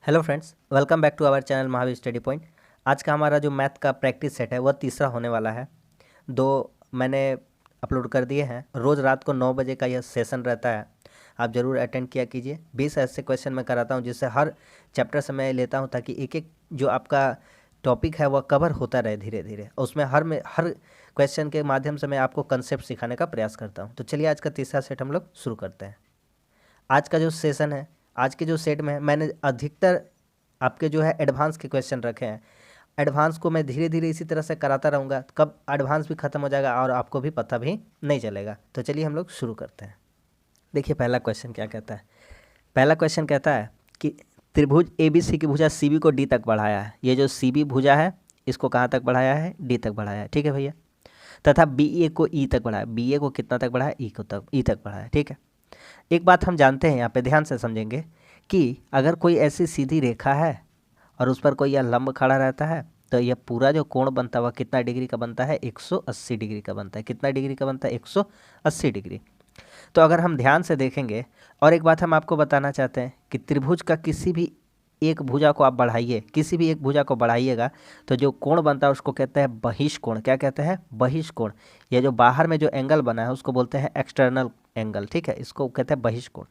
Hello friends, welcome back to our channel Mahavir study point. आज का हमारा जो मैथ का प्रैक्टिस सेट है वह तीसरा होने वाला है। दो मैंने अपलोड कर दिए हैं। रोज़ रात को 9 बजे का यह सेशन रहता है, आप ज़रूर अटेंड किया कीजिए। 20 ऐसे क्वेश्चन मैं कराता हूं जिससे हर चैप्टर से मैं लेता हूं ताकि एक एक जो आपका टॉपिक है वह कवर होता रहे धीरे धीरे। उसमें हर क्वेश्चन के माध्यम से मैं आपको कंसेप्ट सिखाने का प्रयास करता हूँ। तो चलिए आज का तीसरा सेट हम लोग शुरू करते हैं। आज का जो सेशन है, आज के जो सेट में मैंने अधिकतर आपके जो है एडवांस के क्वेश्चन रखे हैं। एडवांस को मैं धीरे धीरे इसी तरह से कराता रहूँगा, कब एडवांस भी ख़त्म हो जाएगा और आपको भी पता भी नहीं चलेगा। तो चलिए हम लोग शुरू करते हैं। देखिए पहला क्वेश्चन क्या कहता है। पहला क्वेश्चन कहता है कि त्रिभुज ABC की भुजा CB को D तक बढ़ाया है। ये जो CB भुजा है इसको कहाँ तक बढ़ाया है? D तक बढ़ाया है, ठीक है भैया। तथा BA को E तक बढ़ाया। BA को कितना तक बढ़ाया? E तक बढ़ाया, ठीक है। एक बात हम जानते हैं, यहाँ पे ध्यान से समझेंगे कि अगर कोई ऐसी सीधी रेखा है और उस पर कोई यह लंब खड़ा रहता है तो यह पूरा जो कोण बनता है वह कितना डिग्री का बनता है? 180 डिग्री का बनता है। कितना डिग्री का बनता है? 180 डिग्री। तो अगर हम ध्यान से देखेंगे, और एक बात हम आपको बताना चाहते हैं कि त्रिभुज का किसी भी एक भुजा को आप बढ़ाइए, किसी भी एक भुजा को बढ़ाइएगा तो जो कोण बनता है उसको कहते हैं बहिष्कोण। क्या कहते हैं? बहिष्कोण। ये जो बाहर में जो एंगल बना है उसको बोलते हैं एक्सटर्नल एंगल, ठीक है। इसको कहते हैं बहिष्कोण।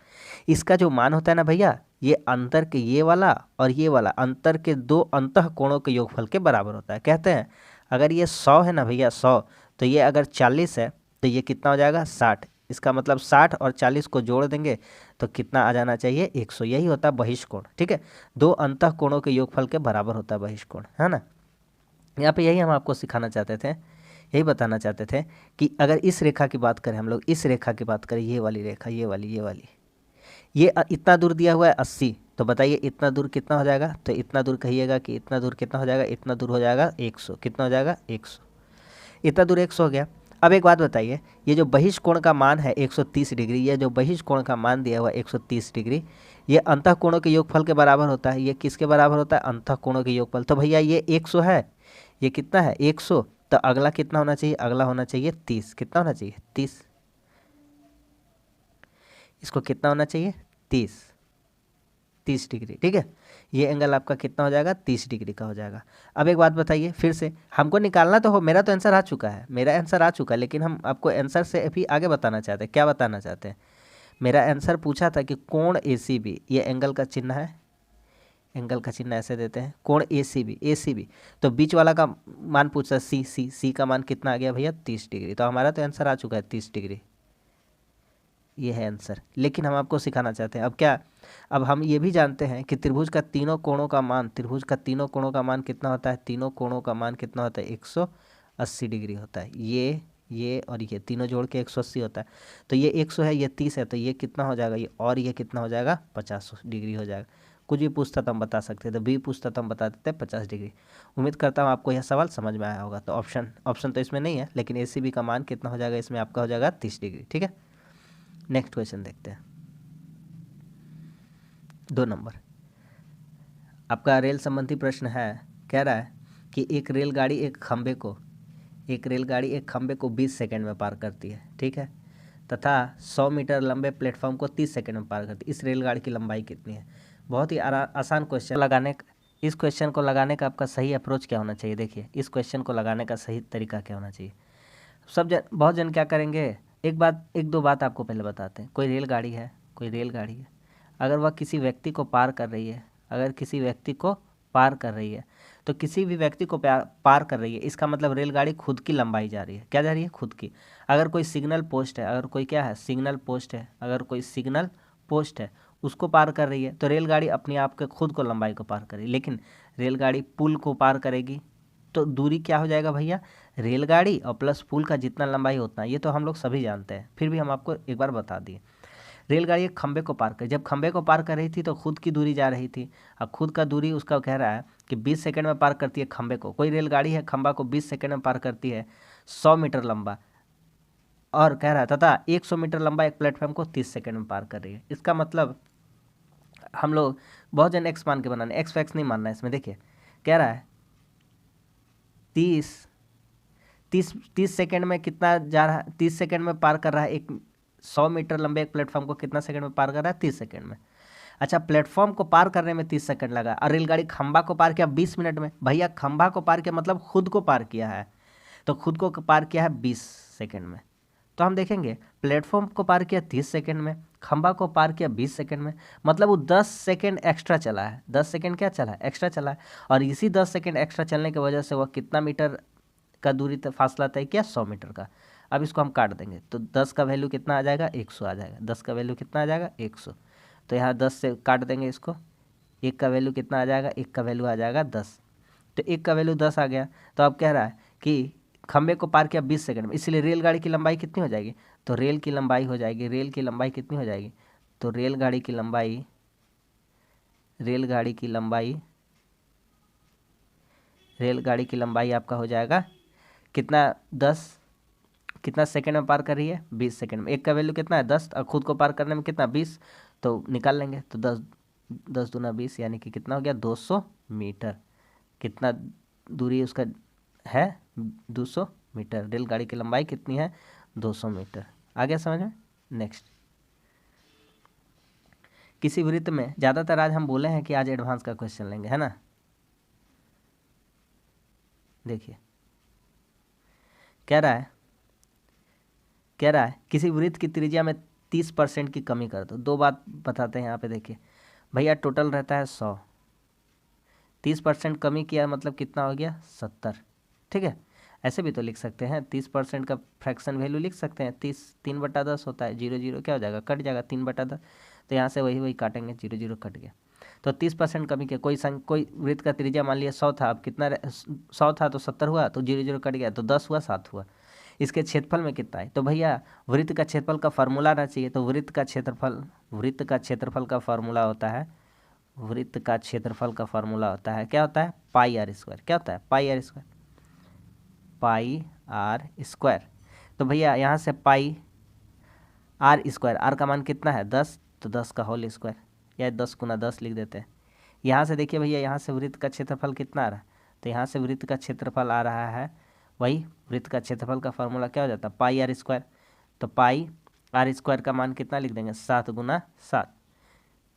इसका जो मान होता है ना भैया, ये अंतर के ये वाला और ये वाला अंतर के दो अंतः कोणों के योगफल के बराबर होता है। कहते हैं अगर ये 100 है ना भैया, 100, तो ये अगर 40 है तो ये कितना हो जाएगा? 60। इसका मतलब 60 और 40 को जोड़ देंगे तो कितना आ जाना चाहिए? 100। यही होता है बहिष्कोण, ठीक है। दो अंतः कोणों के योगफल के बराबर होता है बहिष्कोण, है ना। यहाँ पे यही हम आपको सिखाना चाहते थे, यही बताना चाहते थे कि अगर इस रेखा की बात करें, हम लोग इस रेखा की बात करें, ये वाली रेखा, ये इतना दूर दिया हुआ है 80, तो बताइए इतना दूर कितना हो जाएगा? तो इतना दूर कहिएगा कि इतना दूर कितना हो जाएगा? इतना दूर हो जाएगा 100। कितना हो जाएगा? 100। इतना दूर 100 हो गया। अब एक बात बताइए, ये जो बहिष्कोण का मान है 130 डिग्री, ये जो बहिष्कोण का मान दिया हुआ 130 डिग्री, ये अंतः कोणों के योगफल के बराबर होता है। ये किसके बराबर होता है? अंतः कोणों के योगफल। तो भैया ये 100 है, ये कितना है? 100। तो अगला कितना होना चाहिए? अगला होना चाहिए 30। कितना होना चाहिए? 30। इसको कितना होना चाहिए? 30 डिग्री, ठीक है। ये एंगल आपका कितना हो जाएगा? 30 डिग्री का हो जाएगा। अब एक बात बताइए, फिर से हमको निकालना तो हो, मेरा तो आंसर आ चुका है, लेकिन हम आपको आंसर से अभी आगे बताना चाहते हैं। क्या बताना चाहते हैं? मेरा आंसर पूछा था कि कोण ACB, ये एंगल का चिन्ह है, एंगल का चिन्ह ऐसे देते हैं, कोण ACB, तो बीच वाला का मान पूछता है C का मान कितना आ गया भैया? 30 डिग्री। तो हमारा तो आंसर आ चुका है 30 डिग्री, ये है आंसर। लेकिन हम आपको सिखाना चाहते हैं अब क्या, अब हम ये भी जानते हैं कि त्रिभुज का तीनों कोणों का मान कितना होता है? तीनों कोणों का मान कितना होता है? 180 डिग्री होता है। ये और ये तीनों जोड़ के 180 होता है। तो ये 100 है, ये 30 है, तो ये कितना हो जाएगा? ये और ये कितना हो जाएगा? 50 डिग्री हो जाएगा। कुछ भी पूछता तो हम बता सकते थे, बी पूछता तो हम बता देते 50 डिग्री। उम्मीद करता हूँ आपको यह सवाल समझ में आया होगा। तो ऑप्शन तो इसमें नहीं है, लेकिन ACB का मान कितना हो जाएगा? इसमें आपका हो जाएगा 30 डिग्री, ठीक है। नेक्स्ट क्वेश्चन देखते हैं। 2 नंबर आपका रेल संबंधी प्रश्न है। कह रहा है कि एक रेलगाड़ी एक खंबे को 20 सेकंड में पार करती है, ठीक है, तथा 100 मीटर लंबे प्लेटफॉर्म को 30 सेकंड में पार करती है। इस रेलगाड़ी की लंबाई कितनी है? बहुत ही आसान क्वेश्चन। इस क्वेश्चन को लगाने का आपका सही अप्रोच क्या होना चाहिए? देखिए इस क्वेश्चन को लगाने का सही तरीका क्या होना चाहिए। बहुत जन क्या करेंगे, एक दो बात आपको पहले बताते हैं। कोई रेलगाड़ी है, अगर वह किसी व्यक्ति को पार कर रही है, तो किसी भी व्यक्ति को पार कर रही है, इसका मतलब रेलगाड़ी खुद की लंबाई जा रही है। क्या जा रही है? खुद की। अगर कोई सिग्नल पोस्ट है, सिग्नल पोस्ट है उसको पार कर रही है तो रेलगाड़ी अपने आप के खुद को लंबाई को पार करेगी। लेकिन रेलगाड़ी पुल को पार करेगी तो दूरी क्या हो जाएगा भैया? रेलगाड़ी और प्लस पुल का जितना लंबाई होता है, ये तो हम लोग सभी जानते हैं, फिर भी हम आपको एक बार बता दिए। रेलगाड़ी एक खंबे को पार कर, जब खंबे को पार कर रही थी तो खुद की दूरी जा रही थी। अब खुद का दूरी उसका कह रहा है कि 20 सेकंड में पार करती है खंबे को। कोई रेलगाड़ी है खंबा को 20 सेकंड में पार करती है, 100 मीटर लंबा, और कह रहा है तथा 100 मीटर लंबा एक प्लेटफॉर्म को 30 सेकंड में पार कर रही है। इसका मतलब हम लोग बहुत जन एक्स मान के बनाने, एक्स फैक्स नहीं मानना है इसमें। देखिए कह रहा है 30 सेकंड में कितना जा रहा है? 30 सेकंड में पार कर रहा है एक 100 मीटर लंबे एक प्लेटफॉर्म को। कितना सेकंड में पार कर रहा है? 30 सेकंड में। अच्छा, प्लेटफॉर्म को पार करने में 30 सेकंड लगा और रेलगाड़ी खंभा को पार किया 20 मिनट में। भैया खंभा को पार किया मतलब खुद को पार किया है, तो खुद को पार किया है 20 सेकंड में। तो हम देखेंगे प्लेटफॉर्म को पार किया 30 सेकंड में, खंभा को पार किया 20 सेकंड में, मतलब वो 10 सेकंड एक्स्ट्रा चला है। 10 सेकंड क्या चला है? एक्स्ट्रा चला है। और इसी 10 सेकंड एक्स्ट्रा चलने की वजह से वह कितना मीटर का दूरी फासला तय किया? 100 मीटर का। अब इसको हम काट देंगे तो 10 का वैल्यू कितना आ जाएगा? 100 आ जाएगा। 10 का वैल्यू कितना आ जाएगा? 100। तो यहाँ 10 से काट देंगे इसको। 1 का वैल्यू कितना आ जाएगा? 1 का वैल्यू आ जाएगा 10। तो 1 का वैल्यू 10 आ गया। तो अब कह रहा है कि खंबे को पार किया 20 सेकंड में, इसलिए रेलगाड़ी की लंबाई कितनी हो जाएगी? तो रेल की लंबाई हो जाएगी, रेल की लंबाई कितनी हो जाएगी? तो रेलगाड़ी की लंबाई आपका हो जाएगा कितना? 10। कितना सेकंड में पार कर रही है? 20 सेकंड में। 1 का वैल्यू कितना है? 10 और खुद को पार करने में कितना? 20। तो निकाल लेंगे तो 10 दूना 20 यानी कि कितना हो गया? 200 मीटर। कितना दूरी उसका है? 200 मीटर। रेलगाड़ी की लंबाई कितनी है? 200 मीटर। आ गया समझ में? नेक्स्ट, किसी वृत्त में, ज़्यादातर आज हम बोले हैं कि आज एडवांस का क्वेश्चन लेंगे, है ना। देखिए कह रहा है किसी वृत्त की त्रिज्या में 30% की कमी कर दो। दो बात बताते हैं यहाँ पे। देखिए भैया टोटल रहता है 100, 30% कमी किया मतलब कितना हो गया? 70। ठीक है, ऐसे भी तो लिख सकते हैं, 30% का फ्रैक्शन वैल्यू लिख सकते हैं। 30 3/10 होता है, 0 0 क्या हो जाएगा? कट जाएगा 3/10। तो यहाँ से वही काटेंगे, 0 0 कट गया। तो 30% कमी किया। कोई वृत्त का त्रिज्या मान लिया 100 था, अब कितना 100 था तो 70 हुआ, तो 0 0 कट गया तो 10 हुआ, 7 हुआ। इसके क्षेत्रफल में कितना है? तो भैया वृत्त का क्षेत्रफल का फार्मूला आना चाहिए। तो वृत्त का क्षेत्रफल का फार्मूला होता है, क्या होता है? पाई आर स्क्वायर। क्या होता है? पाई आर स्क्वायर। तो भैया यहाँ से पाई आर स्क्वायर, आर का मान कितना है? 10, तो 10 का होल स्क्वायर, या 10 गुना 10 लिख देते हैं। यहाँ से देखिए भैया, यहाँ से वृत्त का क्षेत्रफल कितना आ रहा है? तो यहाँ से वृत्त का क्षेत्रफल आ रहा है, वही वृत्त का क्षेत्रफल का फार्मूला क्या हो जाता है? पाई आर स्क्वायर। तो पाई आर स्क्वायर का मान कितना लिख देंगे? 7 गुना 7।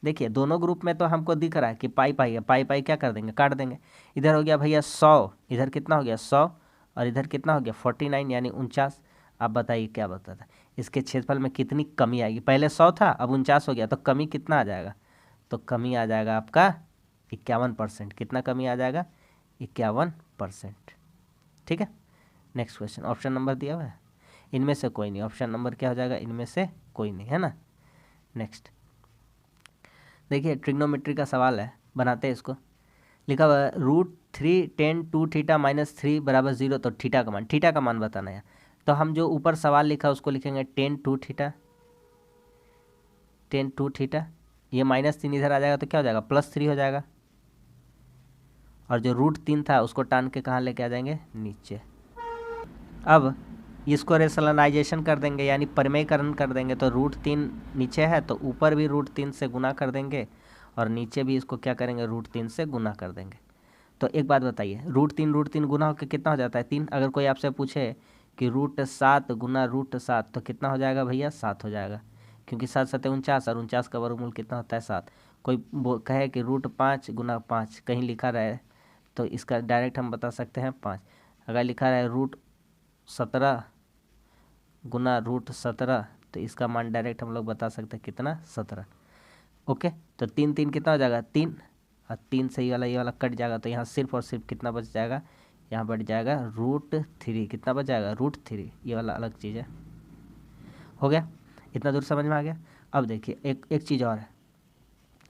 देखिए दोनों ग्रुप में तो हमको दिख रहा है कि पाई पाई है, पाई क्या कर देंगे? काट देंगे। इधर हो गया भैया 100, इधर कितना हो गया? 100, और इधर कितना हो गया? 49 यानी 49। आप बताइए क्या बताता है? इसके क्षेत्रफल में कितनी कमी आएगी? पहले 100 था, अब 49 हो गया, तो कमी कितना आ जाएगा? तो कमी आ जाएगा आपका 51%। कितना कमी आ जाएगा? 51%। ठीक है, नेक्स्ट क्वेश्चन। ऑप्शन नंबर दिया हुआ है, इनमें से कोई नहीं। ऑप्शन नंबर क्या हो जाएगा? इनमें से कोई नहीं, है ना। नेक्स्ट देखिए, ट्रिग्नोमेट्री का सवाल है, बनाते हैं इसको। लिखा हुआ है √3 tan 2 थीटा -3 = 0। तो थीटा का मान बताना है। तो हम जो ऊपर सवाल लिखा है उसको लिखेंगे tan 2 थीटा। ये -3 इधर आ जाएगा तो क्या हो जाएगा? +3 हो जाएगा। और जो √3 था उसको टान के कहाँ लेके आ जाएंगे? नीचे। अब इसको रेशनलाइजेशन कर देंगे, यानी परिमेयकरण कर देंगे। तो √3 नीचे है तो ऊपर भी √3 से गुना कर देंगे, और नीचे भी इसको क्या करेंगे? √3 से गुना कर देंगे। तो एक बात बताइए, √3 गुना होकर कितना हो जाता है? 3। अगर कोई आपसे पूछे कि √7 गुना √7 तो कितना हो जाएगा भैया? 7 हो जाएगा, क्योंकि 7 7 49, और 49 का वर्गमूल कितना होता है? 7। कोई कहे कि √5 गुना 5 कहीं लिखा रहे तो इसका डायरेक्ट हम बता सकते हैं 5। अगर लिखा रहे √17 गुना √17 तो इसका मान डायरेक्ट हम लोग बता सकते हैं कितना? 17। ओके, तो 3 3 कितना हो जाएगा? 3, और 3 से ये वाला कट जाएगा, तो यहाँ सिर्फ और सिर्फ कितना बच जाएगा? यहाँ बच जाएगा √3। कितना बच जाएगा? √3। ये वाला अलग चीज़ है। हो गया, इतना दूर समझ में आ गया। अब देखिए एक चीज़ और है।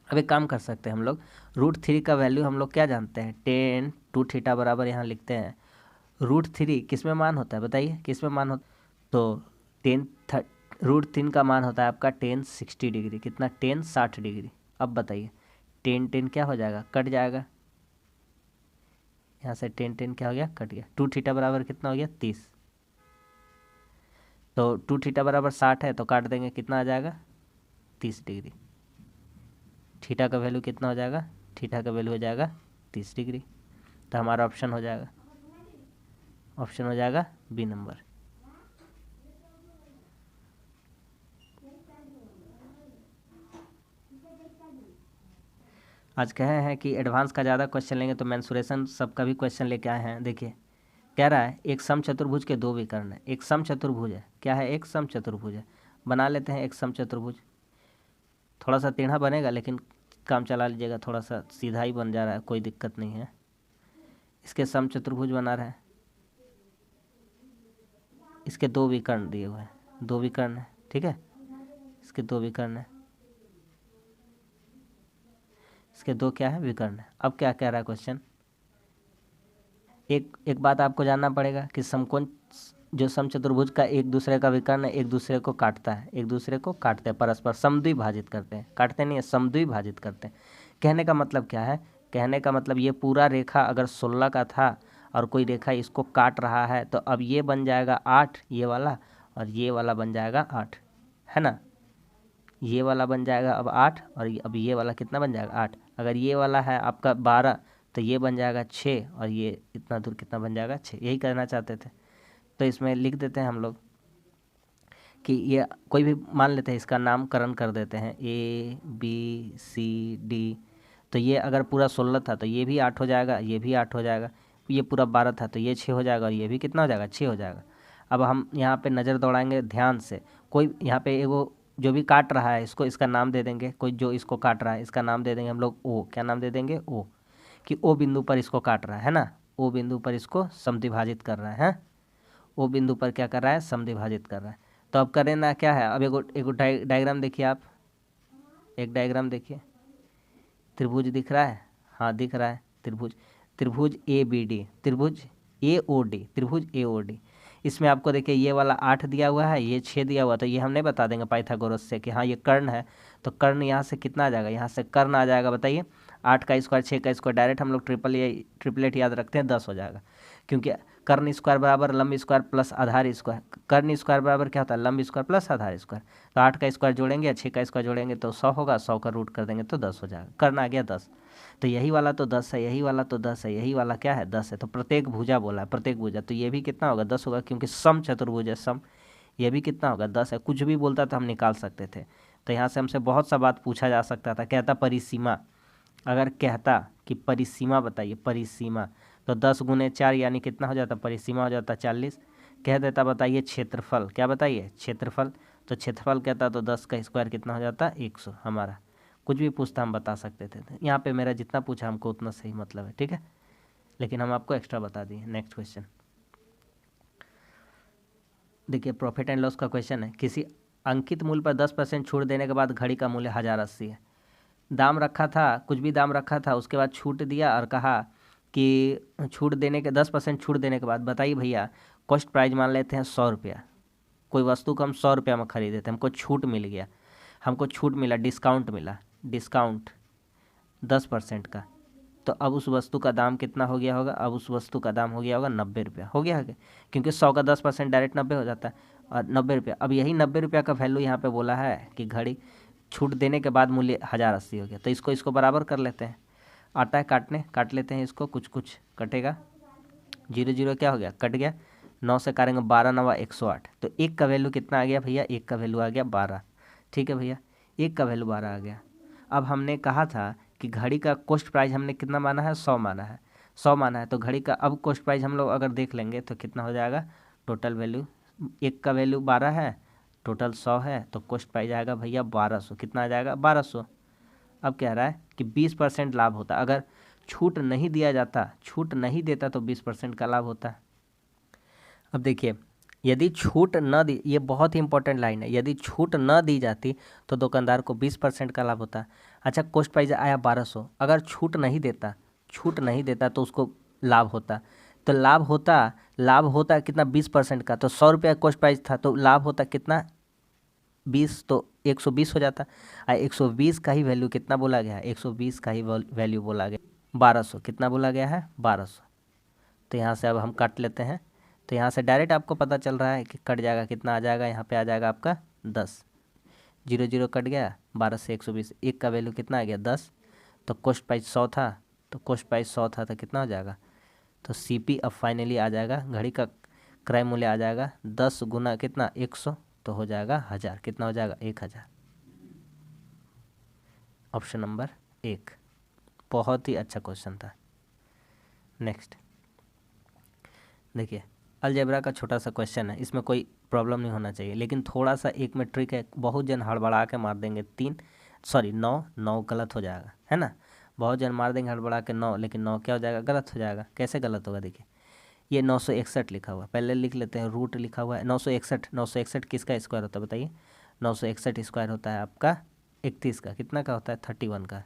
अब एक काम कर सकते हैं हम लोग, √3 का वैल्यू हम लोग क्या जानते हैं? tan 2 थीटा बराबर यहाँ लिखते हैं √3 किस में मान होता है? बताइए किस में मान होता है? तो √3 का मान होता है आपका tan 60 डिग्री। कितना? tan 60 degree. अब बताइए tan क्या हो जाएगा? कट जाएगा। यहाँ से tan क्या हो गया? कट गया। 2 थीटा बराबर कितना हो गया? 30। तो 2 थीटा बराबर 60 है, तो काट देंगे, कितना आ जाएगा? 30 डिग्री। थीटा का वैल्यू कितना हो जाएगा? थीटा का वैल्यू हो जाएगा 30 डिग्री। तो हमारा ऑप्शन हो जाएगा बी नंबर। आज कहे हैं कि एडवांस का ज़्यादा क्वेश्चन लेंगे तो मेंसुरेशन सबका भी क्वेश्चन लेके आए हैं। देखिए कह रहा है एक समचतुर्भुज के दो विकर्ण है। एक समचतुर्भुज है, क्या है, एक समचतुर्भुज है। बना लेते हैं एक समचतुर्भुज। थोड़ा सा टेढ़ा बनेगा लेकिन काम चला लीजिएगा, थोड़ा सा सीधा ही बन जा रहा है, कोई दिक्कत नहीं है। इसके समचतुर्भुज बना रहे हैं, इसके दो विकर्ण दिए हुए हैं, दो विकर्ण है, ठीक है, इसके दो विकर्ण है, इसके दो क्या है, विकर्ण है। अब क्या कह रहा है क्वेश्चन, एक बात आपको जानना पड़ेगा कि समकोण जो समचतुर्भुज का एक दूसरे का विकर्ण है, एक दूसरे को काटता है, एक दूसरे को काटते हैं, परस्पर समद्विभाजित करते हैं, काटते नहीं है, समद्विभाजित करते हैं। कहने का मतलब क्या है, कहने का मतलब ये पूरा रेखा अगर 16 का था और कोई रेखा इसको काट रहा है तो अब ये बन जाएगा 8 ये वाला, और ये वाला बन जाएगा 8, है ना। ये वाला बन जाएगा अब 8 और अब ये वाला कितना बन जाएगा 8। अगर ये वाला है आपका 12 तो ये बन जाएगा 6 और ये इतना दूर कितना बन जाएगा 6। यही कहना चाहते थे। तो इसमें लिख देते हैं हम लोग कि ये कोई भी मान लेते हैं, इसका नामकरण कर देते हैं ABCD। तो ये अगर पूरा 16 था तो ये भी 8 हो जाएगा, ये भी 8 हो जाएगा। ये पूरा 12 था तो ये 6 हो जाएगा और ये भी कितना हो जाएगा 6 हो जाएगा। अब हम यहाँ पे नज़र दौड़ाएंगे ध्यान से। कोई यहाँ पे एगो जो भी काट रहा है इसको, इसका नाम दे देंगे। कोई जो इसको काट रहा है इसका नाम दे देंगे हम लोग O। क्या नाम दे देंगे O, कि O बिंदु पर इसको काट रहा है ना, O बिंदु पर इसको समद्विभाजित कर रहा है। O बिंदु पर क्या कर रहा है, समद्विभाजित कर रहा है। तो अब करें ना क्या है, अब एगो डायग्राम देखिए आप, एक डायग्राम देखिए। त्रिभुज दिख रहा है, हाँ दिख रहा है त्रिभुज, त्रिभुज ABD, त्रिभुज AOD, त्रिभुज AOD। इसमें आपको देखिए ये वाला 8 दिया हुआ है, ये 6 दिया हुआ, तो ये हम नहीं बता देंगे पाइथागोरस से कि हाँ ये कर्ण है। तो कर्ण यहाँ से कितना आ जाएगा, यहाँ से कर्ण आ जाएगा, बताइए 8 का स्क्वायर 6 का स्क्वायर, डायरेक्ट हम लोग ट्रिपलेट याद रखते हैं, 10 हो जाएगा। क्योंकि कर्ण स्क्वायर बराबर लंब स्क्वायर प्लस आधार स्क्वायर, कर्ण स्क्वायर बराबर क्या होता है, लंब स्क्वायर प्लस आधार स्क्वायर। तो 8 का स्क्वायर जोड़ेंगे 6 का स्क्वायर जोड़ेंगे तो 100 होगा, 100 का रूट कर देंगे तो 10 हो जाएगा। कर्ण आ गया 10। तो यही वाला तो 10 है, यही वाला तो 10 है, यही वाला क्या है 10 है। तो प्रत्येक भुजा बोला है, प्रत्येक भुजा, तो ये भी कितना होगा 10 होगा, क्योंकि सम चतुर्भुज है सम। ये भी कितना होगा 10 है। कुछ भी बोलता तो हम निकाल सकते थे। तो यहाँ से हमसे बहुत सा बात पूछा जा सकता था। कहता परिसीमा, अगर कहता कि परिसीमा बताइए, परिसीमा, तो 10 गुने 4 यानी कितना हो जाता, परिसीमा हो जाता 40। कह देता बताइए क्षेत्रफल, क्या बताइए क्षेत्रफल, तो क्षेत्रफल कहता तो 10 का स्क्वायर कितना हो जाता 100 हमारा। कुछ भी पूछता हम बता सकते थे। यहाँ पे मेरा जितना पूछा हमको उतना सही मतलब है, ठीक है, लेकिन हम आपको एक्स्ट्रा बता दिए। नेक्स्ट क्वेश्चन देखिए, प्रॉफिट एंड लॉस का क्वेश्चन है। किसी अंकित मूल्य पर 10% छूट देने के बाद घड़ी का मूल्य 1080 है। दाम रखा था, कुछ भी दाम रखा था, उसके बाद छूट दिया और कहा कि छूट देने के 10% छूट देने के बाद बताइए भैया, कॉस्ट प्राइस मान लेते हैं 100 रुपया। कोई वस्तु को हम 100 रुपया में खरीदे थे, हमको छूट मिल गया, हमको छूट मिला, डिस्काउंट मिला, डिस्काउंट 10% का। तो अब उस वस्तु का दाम कितना हो गया होगा, अब उस वस्तु का दाम हो गया होगा 90 रुपया, हो गया है, क्योंकि 100 का 10% डायरेक्ट 90 हो जाता है, और 90 रुपया। अब यही 90 रुपया का वैल्यू यहाँ पे बोला है कि घड़ी छूट देने के बाद मूल्य 1080 हो गया। तो इसको बराबर कर लेते हैं, आता है काटने, काट लेते हैं इसको, कुछ कुछ कटेगा, 0 0 क्या हो गया, कट गया। 9 से काटेंगे 12 9 108। तो एक का वैल्यू कितना आ गया भैया, एक का वैल्यू आ गया 12। ठीक है भैया, एक का वैल्यू 12 आ गया। अब हमने कहा था कि घड़ी का कॉस्ट प्राइस हमने कितना माना है, 100 माना है, 100 माना है। तो घड़ी का अब कॉस्ट प्राइस हम लोग अगर देख लेंगे तो कितना हो जाएगा, टोटल वैल्यू, एक का वैल्यू 12 है, टोटल 100 है, तो कॉस्ट प्राइस आएगा भैया 1200। कितना आ जाएगा 1200। अब कह रहा है कि 20% लाभ होता, अगर छूट नहीं दिया जाता, छूट नहीं देता तो 20% का लाभ होता। अब देखिए, यदि छूट न दी, ये बहुत ही इंपॉर्टेंट लाइन है, यदि छूट न दी जाती तो दुकानदार को 20% का लाभ होता। अच्छा, कॉस्ट प्राइस आया 1200, अगर छूट नहीं देता, छूट नहीं देता तो उसको लाभ होता। तो लाभ होता कितना, 20% का। तो 100 रुपया कॉस्ट प्राइस था तो लाभ होता कितना, 20, तो 120 हो जाता। 120 का ही वैल्यू कितना बोला गया है, 120 का ही वैल्यू बोला गया 1200। कितना बोला गया है 1200। तो यहाँ से अब हम काट लेते हैं। तो यहाँ से डायरेक्ट आपको पता चल रहा है कि कट जाएगा, कितना आ जाएगा, यहाँ पे आ जाएगा आपका 10, 0 0 कट गया, 12 से 120, एक का वैल्यू कितना आ गया 10। तो कॉस्ट प्राइस 100 था, तो कॉस्ट प्राइस 100 था तो कितना हो जाएगा, तो CP अब फाइनली आ जाएगा, घड़ी का क्रय मूल्य आ जाएगा 10 गुना कितना 100, तो हो जाएगा 1000। कितना हो जाएगा 1000। Option number 1। बहुत ही अच्छा क्वेश्चन था। नेक्स्ट देखिए, अलजेब्रा का छोटा सा क्वेश्चन है, इसमें कोई प्रॉब्लम नहीं होना चाहिए, लेकिन थोड़ा सा एक में ट्रिक है। बहुत जन हड़बड़ा के मार देंगे 9, 9 गलत हो जाएगा, है ना। बहुत जन मार देंगे हड़बड़ा के 9, लेकिन 9 क्या हो जाएगा, गलत हो जाएगा। कैसे गलत होगा, देखिए ये 961 लिखा हुआ है, पहले लिख लेते हैं। रूट लिखा हुआ है 961, 961 किसका स्क्वायर होता है बताइए। 961 स्क्वायर होता है आपका 31 का, कितना का होता है 31 का,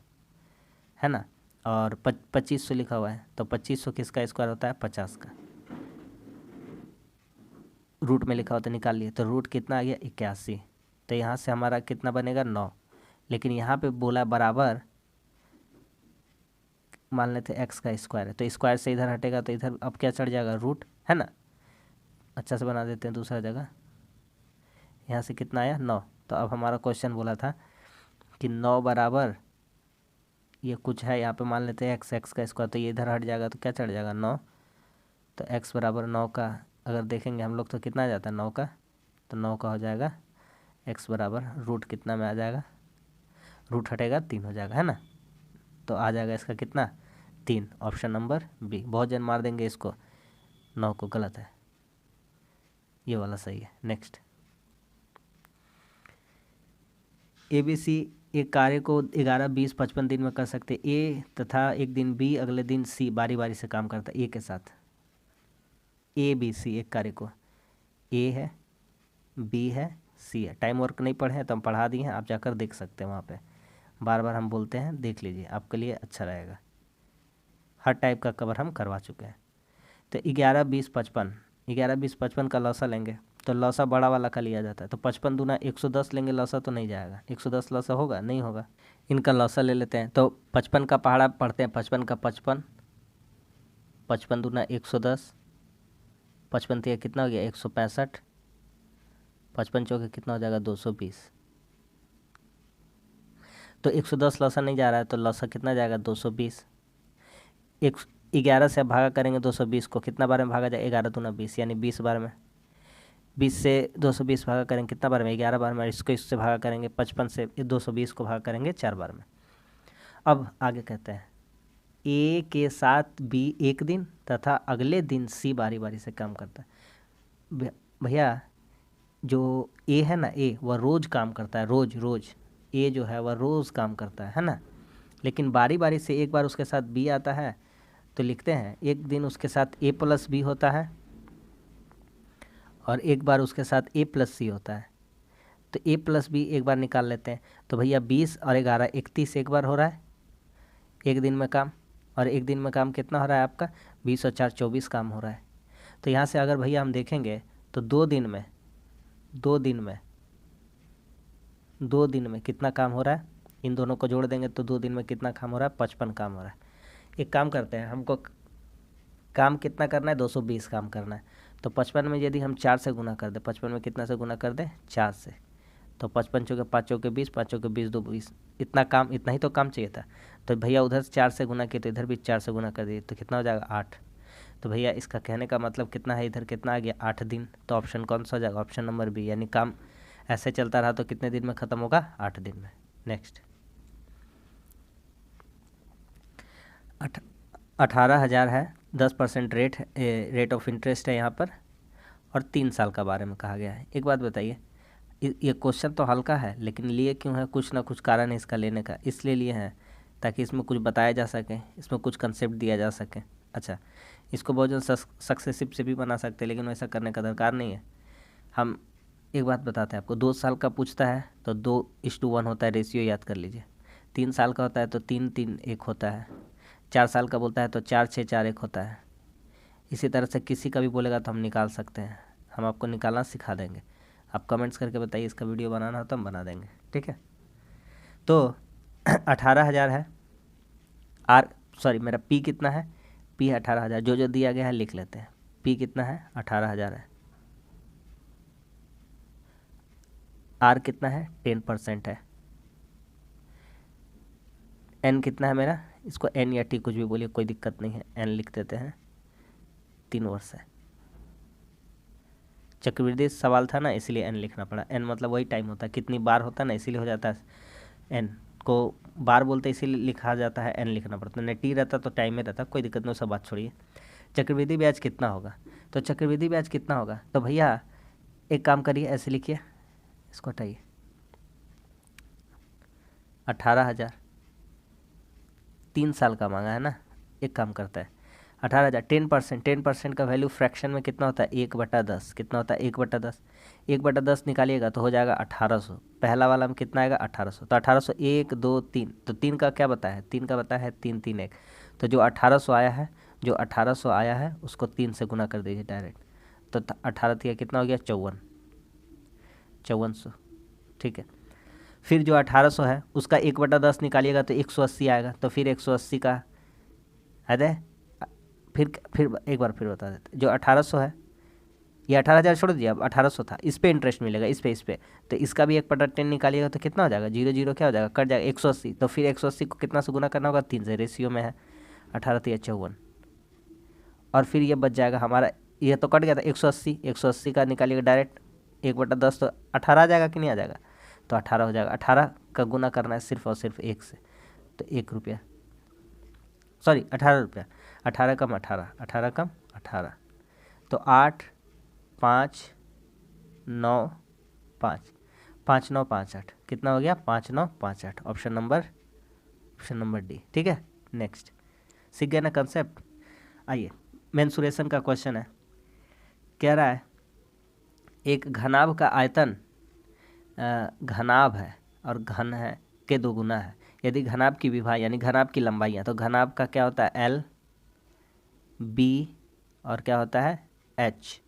है ना। और 2500 लिखा हुआ है, तो 2500 किसका स्क्वायर होता है 50 का। रूट में लिखा होता है, निकाल लिए, तो रूट कितना आ गया 81। तो यहाँ से हमारा कितना बनेगा 9, लेकिन यहाँ पे बोला बराबर, मान लेते एक्स का स्क्वायर है, तो स्क्वायर से इधर हटेगा तो इधर अब क्या चढ़ जाएगा रूट, है ना। अच्छा से बना देते हैं दूसरा जगह। यहाँ से कितना आया 9। तो अब हमारा क्वेश्चन बोला था कि 9 बराबर ये कुछ है, यहाँ पे मान लेते हैं एक्स, एक्स का स्क्वायर, तो ये इधर हट जाएगा तो क्या चढ़ जाएगा 9। तो एक्स बराबर 9 का अगर देखेंगे हम लोग तो कितना आ जाता है 9 का, तो 9 का हो जाएगा एक्स बराबर रूट कितना में आ जाएगा, रूट हटेगा 3 हो जाएगा, है ना। तो आ जाएगा इसका कितना 3, ऑप्शन नंबर बी। बहुत जन मार देंगे इसको 9 को, गलत है, ये वाला सही है। नेक्स्ट, ABC एक कार्य को 11, 20, 55 दिन में कर सकते ए तथा एक दिन बी, अगले दिन सी बारी बारी से काम करता है ए के साथ। ABC एक कार्य को, ए है, बी है, सी है। टाइम वर्क नहीं पढ़े हैं तो हम पढ़ा दिए हैं, आप जाकर देख सकते हैं वहाँ पे, बार बार हम बोलते हैं, देख लीजिए, आपके लिए अच्छा रहेगा। हर टाइप का कवर हम करवा चुके हैं। तो 11, 20, 55, 11, 20, 55 का लौसा लेंगे तो लौसा बड़ा वाला का लिया जाता है, तो 55 दूना 110 लेंगे, लौसा तो नहीं जाएगा। 110 लौसा होगा, नहीं होगा। इनका लौसा ले लेते हैं, तो 55 का पहाड़ा पढ़ते हैं, 55 का 55, 55 दूना 110, 55 तिया कितना हो गया 165, 55 चौके कितना हो जाएगा 220। तो 110 लौसा नहीं जा रहा है, तो लौसा कितना जाएगा 220। 11 से अब भागा करेंगे 220 को, कितना बार में भागा जाए 11 दूना 20, यानी 20 बार में। 20 से 220 भागा करेंगे कितना बार में 11 बार में। इसको इससे भागा करेंगे 55 से 220 को भागा करेंगे 4 बार में। अब आगे कहते हैं ए के साथ बी एक दिन तथा अगले दिन सी बारी बारी से काम करता है। भैया जो ए है ना, ए वह रोज़ काम करता है, रोज़ रोज़। ए जो है वह रोज़ काम करता है ना। लेकिन बारी बारी से एक बार उसके साथ बी आता है, तो लिखते हैं एक दिन उसके साथ ए प्लस बी होता है और एक बार उसके साथ ए प्लस सी होता है। तो ए प्लस बी एक बार निकाल लेते हैं, तो भैया 20 और 11 31 एक बार हो रहा है एक दिन में काम, और एक दिन में काम कितना हो रहा है आपका 20 और 4 24 काम हो रहा है। तो यहाँ से अगर भैया हम देखेंगे तो 2 दिन में कितना काम हो रहा है, इन दोनों को जोड़ देंगे तो 2 दिन में कितना काम हो रहा है 55 काम हो रहा है। एक काम करते हैं, हमको काम कितना करना है 220 काम करना है, तो 55 में यदि हम 4 से गुना कर दें, 55 में कितना से गुना कर दें 4 से, तो 55 चौके 5 चौके 20, 5 चौके 20, 2 20, इतना काम, इतना ही तो काम चाहिए था। तो भैया उधर 4 से गुना किए तो इधर भी 4 से गुना कर दिए, तो कितना हो जाएगा 8। तो भैया इसका कहने का मतलब कितना है, इधर कितना आ गया 8 दिन। तो ऑप्शन कौन सा हो जाएगा, ऑप्शन नंबर बी, यानी काम ऐसे चलता रहा तो कितने दिन में ख़त्म होगा 8 दिन में। नेक्स्ट, 18,000 है, 10% रेट ऑफ इंटरेस्ट है यहाँ पर, और 3 साल का बारे में कहा गया है। एक बात बताइए, ये क्वेश्चन तो हल्का है, लेकिन लिए क्यों है, कुछ ना कुछ कारण है इसका लेने का, इसलिए लिए हैं ताकि इसमें कुछ बताया जा सके, इसमें कुछ कंसेप्ट दिया जा सके। अच्छा, इसको बहुत जन सक्सेसिव से भी बना सकते हैं, लेकिन वैसा करने का दरकार नहीं है। हम एक बात बताते हैं आपको, 2 साल का पूछता है तो 2:1 होता है, रेशियो याद कर लीजिए। 3 साल का होता है तो 3:3:1 होता है। 4 साल का बोलता है तो 4:6:4:1 होता है। इसी तरह से किसी का भी बोलेगा तो हम निकाल सकते हैं, हम आपको निकालना सिखा देंगे। आप कमेंट्स करके बताइए, इसका वीडियो बनाना हो तो हम बना देंगे, ठीक है। तो 18,000 है, मेरा पी कितना है, पी है 18,000, जो जो दिया गया है लिख लेते हैं। पी कितना है 18,000 है, आर कितना है 10% है, एन कितना है मेरा, इसको एन या टी कुछ भी बोलिए कोई दिक्कत नहीं है, एन लिख देते हैं, 3 वर्ष है। चक्रवृद्धि सवाल था ना, इसलिए एन लिखना पड़ा। एन मतलब वही टाइम होता है, कितनी बार होता है ना, इसीलिए हो जाता है एन, को बार बोलते इसीलिए लिखा जाता है, एन लिखना पड़ता है। नहीं टी रहता तो टाइम में रहता, कोई दिक्कत नहीं, सब बात छोड़िए। चक्रवृद्धि ब्याज कितना होगा, तो चक्रवृद्धि ब्याज कितना होगा, तो भैया एक काम करिए, ऐसे लिखिए, इसको हटाइए, 18,000, 3 साल का मांगा है ना। एक काम करता है 18,000, 10%, 10% का वैल्यू फ्रैक्शन में कितना होता है, 1/10, कितना होता है 1/10, 1/10 निकालिएगा तो हो जाएगा 1800। पहला वाला में कितना आएगा 1800, तो 1800 1 2 3, तो 3 का क्या बताया है, 3 का बताया है 3 3 1, तो जो 1800 आया है, जो 1800 आया है उसको 3 से गुना कर दीजिए डायरेक्ट, तो 18 कितना हो गया 5400, ठीक है। फिर जो 1800 है उसका 1/10 निकालिएगा तो 180 आएगा, तो फिर 180 का है, फिर एक बार फिर बता देते, जो 1800 है, ये 18,000 छोड़ दीजिए, अब 1800 था, इस पे इंटरेस्ट मिलेगा, इस पे, तो इसका भी 1/10 निकालिएगा तो कितना हो जाएगा, 0 0 क्या हो जाएगा, कट जाएगा 180, तो फिर 180 को कितना से गुना करना होगा, 3 से, रेशियो में है 18 3 54, और फिर ये बच जाएगा हमारा, ये तो कट गया था 180, 180 का निकालिएगा डायरेक्ट 1/10, तो 18 आ जाएगा कि नहीं आ जाएगा, तो 18 हो जाएगा, 18 का गुना करना है सिर्फ और सिर्फ 1 से, तो 1 रुपया, सॉरी 18 रुपया, 18 कम 18, 18 कम 18, तो 8 5 9 5, 5 9 5 8, कितना हो गया 5 9 5 8, ऑप्शन नंबर डी, ठीक है। नेक्स्ट, सीख गए ना कंसेप्ट। आइए, मेंसुरेशन का क्वेश्चन है, कह रहा है एक घनाभ का आयतन घनाभ है और घन है के 2 गुना है, यदि घनाभ की विभा यानी घनाभ की लंबाई है, तो घनाभ का क्या होता है एल, बी और क्या होता है एच,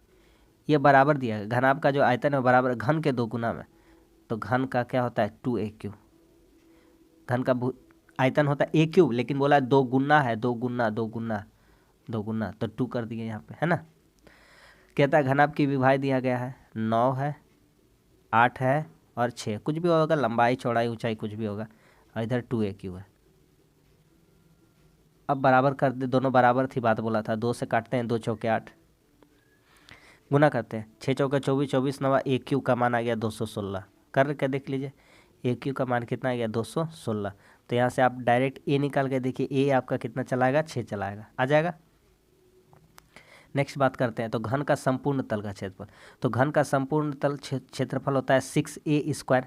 ये बराबर दिया है, घनाभ का जो आयतन है बराबर घन के 2 गुना में, तो घन का क्या होता है 2a³, घन का आयतन होता है a³, लेकिन बोला 2 गुना है, 2 गुना 2 गुना 2 गुना, तो 2 कर दिए यहाँ पे, है ना। कहता है घनाभ की विभाज्य दिया गया है, 9 है, 8 है और 6, कुछ भी होगा, लंबाई चौड़ाई ऊंचाई कुछ भी होगा, और इधर 2a³ है। अब बराबर कर दे, दोनों बराबर थी, बात बोला था, 2 से काटते हैं, 2 चौके 8, गुना करते हैं, 6 चौके 24, 24 9 a³ का मान आ गया 216, कर के देख लीजिए, a³ का मान कितना आ गया 216, तो यहाँ से आप डायरेक्ट a निकाल के देखिए, a आपका कितना चलाएगा 6 चलाएगा, आ जाएगा। नेक्स्ट बात करते हैं, तो घन का संपूर्ण तल का क्षेत्रफल, तो घन का संपूर्ण तल क्षेत्रफल होता है 6a²,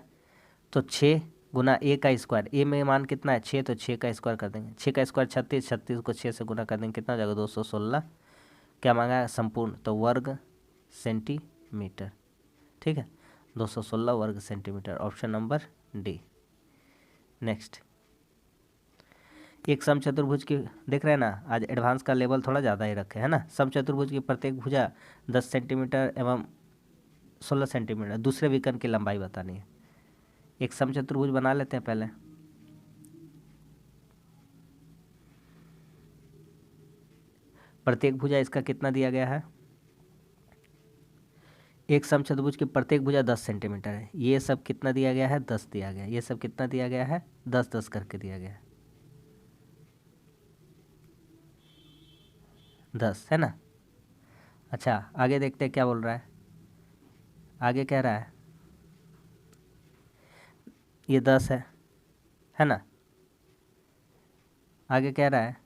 तो 6 गुना a का स्क्वायर, a में मान कितना है 6, तो 6 का स्क्वायर कर देंगे, 6 का स्क्वायर 36, 36 को 6 से गुना कर देंगे, कितना हो जाएगा 216, क्या मांगा है संपूर्ण, तो वर्ग सेंटीमीटर, ठीक है, 216 वर्ग centimetre, option number D. Next, एक समचतुर्भुज की, देख रहे हैं ना, आज एडवांस का लेवल थोड़ा ज़्यादा ही रखे है ना। समचतुर्भुज की प्रत्येक भुजा 10 सेंटीमीटर एवं 16 सेंटीमीटर, दूसरे विकर्ण की लंबाई बतानी है। एक समचतुर्भुज बना लेते हैं पहले, प्रत्येक भुजा इसका कितना दिया गया है, एक समचतुर्भुज की प्रत्येक भुजा 10 सेंटीमीटर है, ये सब कितना दिया गया है 10 दिया गया है, ये सब कितना दिया गया है 10 10 करके दिया गया है, 10 है ना। अच्छा, आगे देखते हैं क्या बोल रहा है, आगे कह रहा है ये 10 है ना, आगे कह रहा है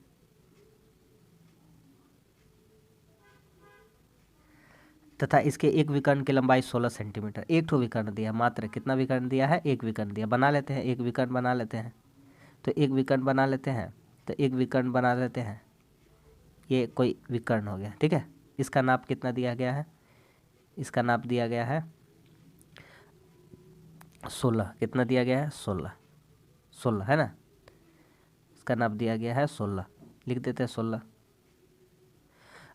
तथा इसके एक विकर्ण की लंबाई 16 सेंटीमीटर, एक ठो विकर्ण दिया, मात्र कितना विकर्ण दिया है, एक विकर्ण दिया, बना लेते हैं, एक विकर्ण बना लेते हैं, तो एक विकर्ण बना लेते हैं, तो एक विकर्ण बना लेते हैं, ये कोई विकर्ण हो गया, ठीक है। इसका नाप कितना दिया गया है, इसका नाप दिया गया है 16, कितना दिया गया है 16, 16 है ना, इसका नाप दिया गया है 16, लिख देते हैं 16।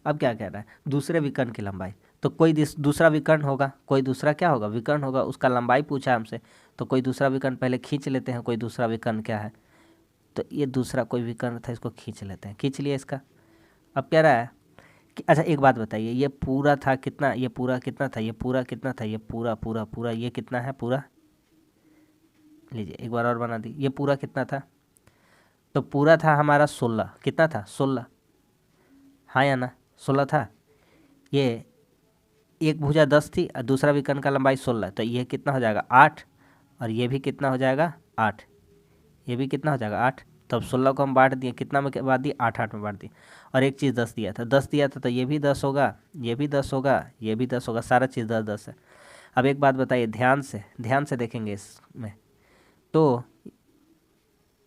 अब क्या कह रहा है, दूसरे विकर्ण की लंबाई, तो कोई दूसरा विकर्ण होगा, कोई दूसरा क्या होगा विकर्ण होगा, उसका लंबाई पूछा हमसे, तो कोई दूसरा विकर्ण पहले खींच लेते हैं, कोई दूसरा विकर्ण क्या है, तो ये दूसरा कोई विकर्ण था, इसको खींच लेते हैं, खींच लिया इसका। अब कह रहा है कि अच्छा एक बात बताइए, ये पूरा था कितना, ये पूरा कितना था, ये पूरा कितना था, ये पूरा पूरा पूरा, ये कितना है पूरा, लीजिए एक बार और बना दी, ये पूरा कितना था, तो पूरा था हमारा 16, कितना था 16, हाँ या ना 16 था, ये एक भुजा 10 थी और दूसरा विकर्ण का लंबाई 16, तो ये कितना हो जाएगा 8, और ये भी कितना हो जाएगा 8, ये भी कितना हो जाएगा 8। तब 16 को हम बांट दिए, कितना में बांट दिए 8 8 में बांट दिए। और एक चीज़ 10 दिया था, 10 दिया था तो ये भी 10 होगा, ये भी 10 होगा, ये भी 10 होगा, सारा चीज़ 10 10 है। अब एक बात बताइए, ध्यान से देखेंगे इसमें, तो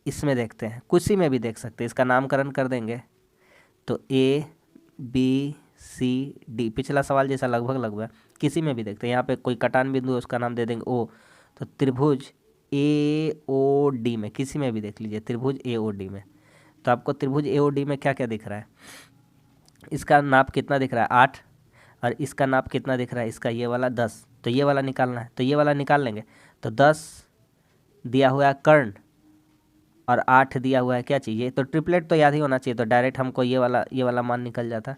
इसमें देखते हैं, किसी में भी देख सकते हैं, इसका नामकरण कर देंगे तो ए बी सी डी, पिछला सवाल जैसा लगभग लगभग किसी में भी देखते हैं। यहाँ पे कोई कटान बिंदु है उसका नाम दे देंगे ओ, तो त्रिभुज ए ओ डी में, किसी में भी देख लीजिए त्रिभुज ए ओ डी में, तो आपको त्रिभुज ए ओ डी में क्या क्या दिख रहा है, इसका नाप कितना दिख रहा है 8, और इसका नाप कितना दिख रहा है, इसका ये वाला 10, तो ये वाला निकालना है, तो ये वाला निकाल लेंगे। तो 10 दिया हुआ है कर्ण और 8 दिया हुआ है क्या चाहिए, तो ट्रिपलेट तो याद ही होना चाहिए, तो डायरेक्ट हमको ये वाला मान निकल जाता,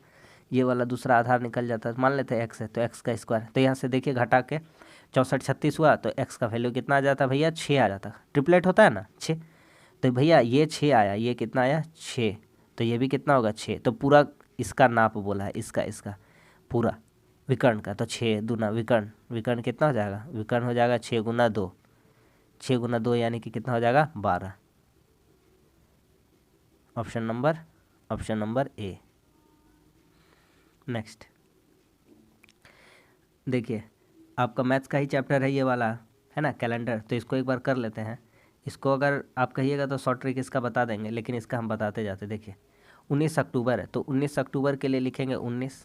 ये वाला दूसरा आधार निकल जाता। मान लेते हैं एक्स है तो एक्स का स्क्वायर, तो यहाँ से देखिए घटा के 64 36 हुआ, तो एक्स का वैल्यू कितना आ जाता भैया 6 आ जाता, ट्रिपलेट होता है ना 6, तो भैया ये 6 आया, ये कितना आया 6, तो ये भी कितना होगा 6, तो पूरा इसका नाप बोला है, इसका पूरा विकर्ण का, तो 6 दूना विकर्ण कितना हो जाएगा, विकर्ण हो जाएगा 6 गुना 2, 6 गुना 2 यानी कि कितना हो जाएगा 12। Option number A. नेक्स्ट देखिए, आपका मैथ्स का ही चैप्टर है ये वाला, है ना कैलेंडर, तो इसको एक बार कर लेते हैं। इसको अगर आप कहिएगा तो शॉर्ट ट्रिक इसका बता देंगे, लेकिन इसका हम बताते जाते। देखिए 19 अक्टूबर है, तो 19 अक्टूबर के लिए लिखेंगे 19,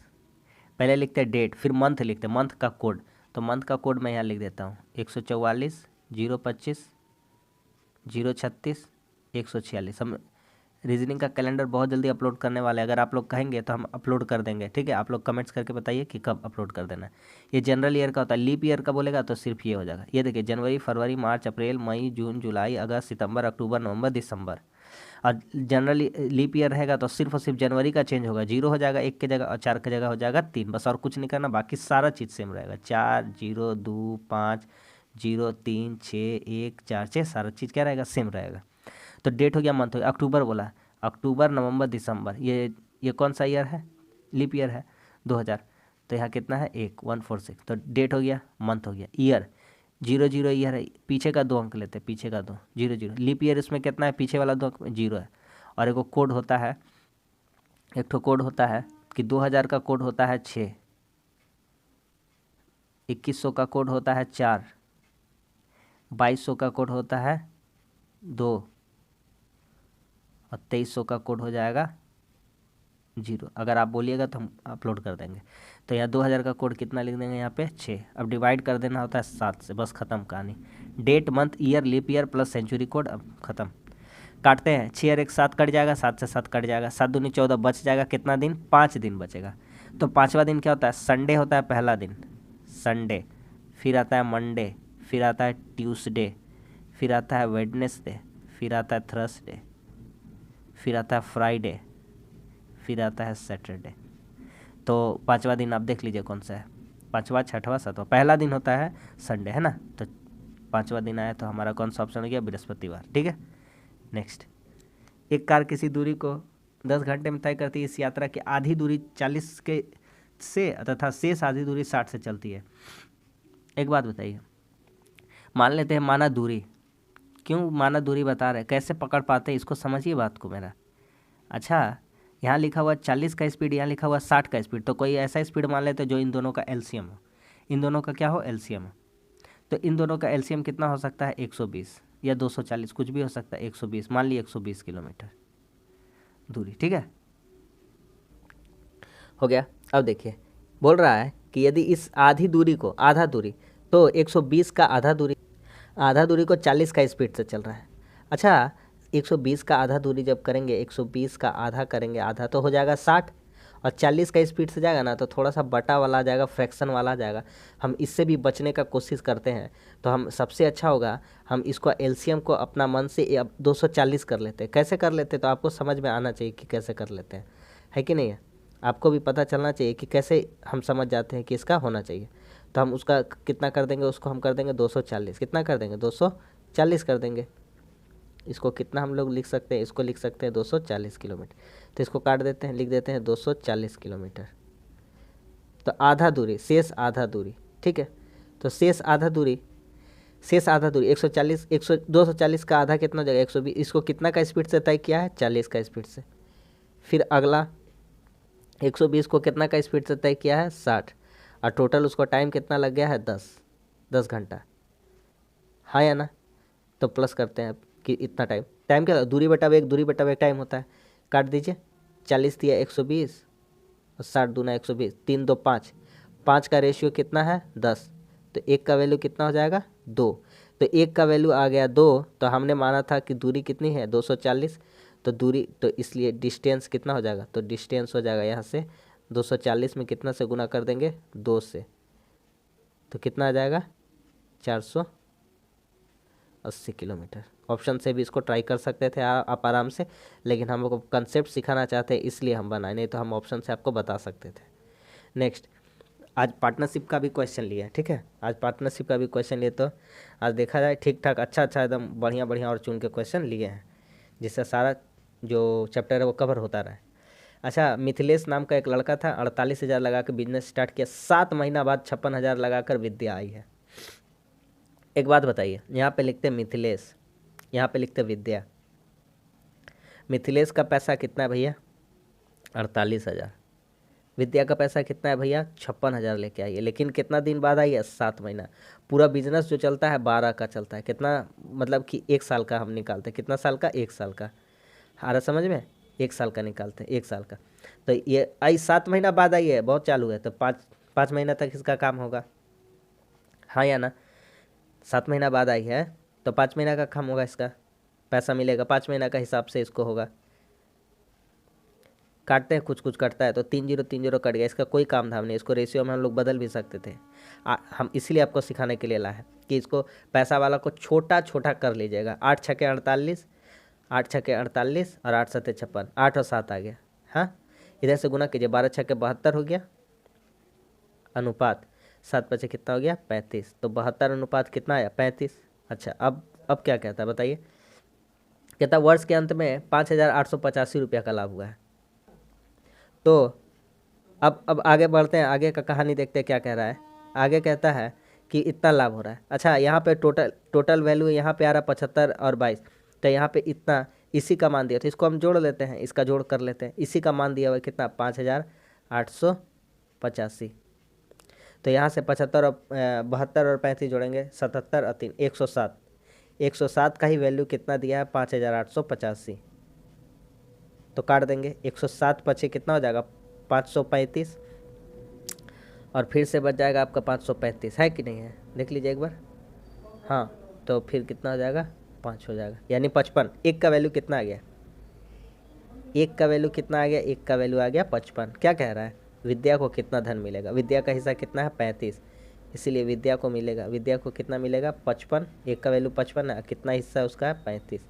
पहले लिखते हैं डेट, फिर मंथ लिखते हैं, मंथ का कोड, तो मंथ का कोड मैं यहाँ लिख देता हूँ 144 025 036 146। हम रीजनिंग का कैलेंडर बहुत जल्दी अपलोड करने वाले हैं, अगर आप लोग कहेंगे तो हम अपलोड कर देंगे, ठीक है। आप लोग कमेंट्स करके बताइए कि कब अपलोड कर देना है। ये जनरल ईयर का होता है, लीप ईयर का बोलेगा तो सिर्फ ये हो जाएगा। ये देखिए जनवरी फरवरी मार्च अप्रैल मई जून जुलाई अगस्त सितंबर अक्टूबर नवंबर दिसंबर। और जनरली लीप ईयर रहेगा तो सिर्फ और सिर्फ जनवरी का चेंज होगा, 0 हो जाएगा 1 की जगह और 4 की जगह हो जाएगा 3, बस और कुछ नहीं करना, बाकी सारा चीज़ सेम रहेगा। 4 0 2 5 0 3 6 1 4 6, सारा चीज़ क्या रहेगा सेम रहेगा। तो डेट हो गया, मंथ हो गया, अक्टूबर बोला, अक्टूबर नवंबर दिसंबर, ये कौन सा ईयर है, लीप ईयर है 2000, तो यहाँ कितना है 146, तो डेट हो गया मंथ हो गया। ईयर 00 ईयर है, पीछे का 2 अंक लेते हैं, पीछे का 2 0 0, लीप ईयर इसमें कितना है, पीछे वाला 2 अंक में 0 है। और एक कोड होता है, एक ठो कोड होता है कि 2000 का कोड होता है 6, 2100 का कोड होता है 4, 2200 का कोड होता है 2 और 2300 का कोड हो जाएगा 0। अगर आप बोलिएगा तो हम अपलोड कर देंगे। तो यहाँ 2000 का कोड कितना लिख देंगे यहाँ पे 6, अब डिवाइड कर देना होता है 7 से, बस ख़त्म कहानी। Date month year leap year plus century code, अब ख़त्म। काटते हैं, 6 और 1 7 कट जाएगा, 7 से 7 कट जाएगा, 7 दूनी 14 बच जाएगा, कितना दिन 5 दिन बचेगा। तो 5वां दिन क्या होता है, संडे होता है पहला दिन, संडे, फिर आता है मंडे, फिर आता है ट्यूसडे, फिर आता है वेडनेसडे, फिर आता है थर्सडे, फिर आता है फ्राइडे, फिर आता है सैटरडे। तो 5वां दिन आप देख लीजिए कौन सा है, 5वां 6वां 7वां, पहला दिन होता है संडे, है ना, तो 5वां दिन आया तो हमारा कौन सा ऑप्शन हो गया, बृहस्पतिवार, ठीक है। नेक्स्ट, एक कार किसी दूरी को 10 घंटे में तय करती है, इस यात्रा की आधी दूरी 40 के से तथा शेष आधी दूरी 60 से चलती है। एक बात बताइए, मान लेते हैं माना दूरी, क्यों माना दूरी बता रहे हैं, कैसे पकड़ पाते हैं इसको समझिए बात को मेरा। अच्छा, यहाँ लिखा हुआ 40 का स्पीड, यहाँ लिखा हुआ 60 का स्पीड, तो कोई ऐसा स्पीड मान लेते हैं जो इन दोनों का एलसीएम हो, इन दोनों का क्या हो एलसीएम हो, तो इन दोनों का एलसीएम कितना हो सकता है 120 या 240, कुछ भी हो सकता है, 120 मान ली, 120 किलोमीटर दूरी, ठीक है, हो गया। अब देखिए बोल रहा है कि यदि इस आधी दूरी को, आधा दूरी, तो 120 का आधा दूरी को 40 का स्पीड से चल रहा है। अच्छा, 120 का आधा दूरी जब करेंगे, 120 का आधा करेंगे, आधा तो हो जाएगा 60, और 40 का स्पीड से जाएगा ना तो थोड़ा सा बटा वाला आ जाएगा, फ्रैक्शन वाला आ जाएगा। हम इससे भी बचने का कोशिश करते हैं, तो हम सबसे अच्छा होगा हम इसको एलसीएम को अपना मन से अब 240 कर लेते हैं। कैसे कर लेते हैं तो आपको समझ में आना चाहिए कि कैसे कर लेते हैं, है कि नहीं है, आपको भी पता चलना चाहिए कि कैसे हम समझ जाते हैं कि इसका होना चाहिए। तो हम उसका कितना कर देंगे, उसको हम कर देंगे 240, कितना कर देंगे 240 कर देंगे। इसको कितना हम लोग लिख सकते हैं, इसको लिख सकते हैं 240 किलोमीटर, तो इसको काट देते हैं, लिख देते हैं 240 किलोमीटर। तो आधा दूरी, शेष आधा दूरी, ठीक है, तो शेष आधा दूरी शेष आधा दूरी 140, 240 का आधा कितना हो जाएगा 120। इसको कितना का स्पीड से तय किया है 40 का स्पीड से। फिर अगला 120 को कितना का स्पीड से तय किया है 60, और टोटल उसको टाइम कितना लग गया है 10 घंटा, हाँ या ना। तो प्लस करते हैं कि इतना टाइम क्या दूरी बटा वेग, दूरी बटा वेग टाइम होता है। काट दीजिए, 40 दिया 120 और 60 दूना 120, 3 2 5, 5 का रेशियो कितना है 10, तो 1 का वैल्यू कितना हो जाएगा 2। तो 1 का वैल्यू आ गया 2, तो हमने माना था कि दूरी कितनी है 240, तो दूरी तो इसलिए डिस्टेंस कितना हो जाएगा, तो डिस्टेंस हो जाएगा यहाँ से 240 में कितना से गुना कर देंगे 2 से, तो कितना आ जाएगा 480 किलोमीटर। ऑप्शन से भी इसको ट्राई कर सकते थे आप आराम से, लेकिन हम लोग को कंसेप्ट सिखाना चाहते हैं इसलिए हम बनाए, नहीं तो हम ऑप्शन से आपको बता सकते थे। नेक्स्ट, आज पार्टनरशिप का भी क्वेश्चन लिए हैं, ठीक है। आज पार्टनरशिप का भी क्वेश्चन लिए, तो आज देखा जाए ठीक ठाक अच्छा एकदम बढ़िया बढ़िया और चुन के क्वेश्चन लिए हैं, जिससे सारा जो चैप्टर है वो कवर होता रहे। अच्छा, मिथिलेश नाम का एक लड़का था, 48,000 लगा कर बिजनेस स्टार्ट किया, 7 महीना बाद 56,000 लगा कर विद्या आई है। एक बात बताइए, यहाँ पे लिखते मिथिलेश, यहाँ पे लिखते विद्या। मिथिलेश का पैसा कितना है भैया 48,000, विद्या का पैसा कितना है भैया 56,000 लेके आई है, लेकिन कितना दिन बाद आई है 7 महीना। पूरा बिजनेस जो चलता है 12 का चलता है, कितना मतलब कि 1 साल का हम निकालते हैं, कितना साल का 1 साल का, आ रहा समझ में, 1 साल का निकालते हैं 1 साल का। तो ये आई 7 महीना बाद आई है, बहुत चालू है, तो 5 महीना तक इसका काम होगा, हाँ या ना। 7 महीना बाद आई है तो 5 महीना का काम होगा, इसका पैसा मिलेगा 5 महीना का हिसाब से इसको होगा। काटते हैं, कुछ कटता है, तो 3 0 कट गया, इसका कोई काम धाम नहीं, इसको रेशियो में हम लोग बदल भी सकते थे। हम इसलिए आपको सिखाने के लिए लाए हैं कि इसको पैसा वाला को छोटा छोटा कर लीजिएगा। 8 छके 48, 8 छके 48 और 8 सत्ते 56, 8 और 7 आ गया, हाँ। इधर से गुना कीजिए, 12 छके 72 हो गया, अनुपात 7 पचे कितना हो गया 35, तो 72 अनुपात कितना आया 35। अच्छा, अब क्या कहता है बताइए, कहता वर्ष के अंत में 5,885 रुपया का लाभ हुआ है। तो अब आगे बढ़ते हैं, आगे का कहानी देखते हैं क्या कह रहा है। आगे कहता है कि इतना लाभ हो रहा है। अच्छा, यहाँ पे टोटल वैल्यू यहाँ पे आ रहा है 75 और 22, तो यहाँ पे इतना इसी का मान दिया, तो इसको हम जोड़ लेते हैं, इसका जोड़ कर लेते हैं। इसी का मान दिया हुआ कितना 5,885, तो यहाँ से 75 और 72 और 35 जोड़ेंगे 77 और 3 107, 107 का ही वैल्यू कितना दिया है 5,885, तो काट देंगे 107 पचे कितना हो जाएगा 535, और फिर से बच जाएगा आपका 535, है कि नहीं है, देख लीजिए एक बार, हाँ। तो फिर कितना हो जाएगा 5 हो जाएगा, यानी 55। एक का वैल्यू कितना आ गया, एक का वैल्यू कितना आ गया, एक का वैल्यू आ गया 55। क्या कह रहा है, विद्या को कितना धन मिलेगा, विद्या का हिस्सा कितना है 35, इसीलिए विद्या को मिलेगा, विद्या को कितना मिलेगा 55, एक का वैल्यू 55 है, कितना हिस्सा है उसका 35,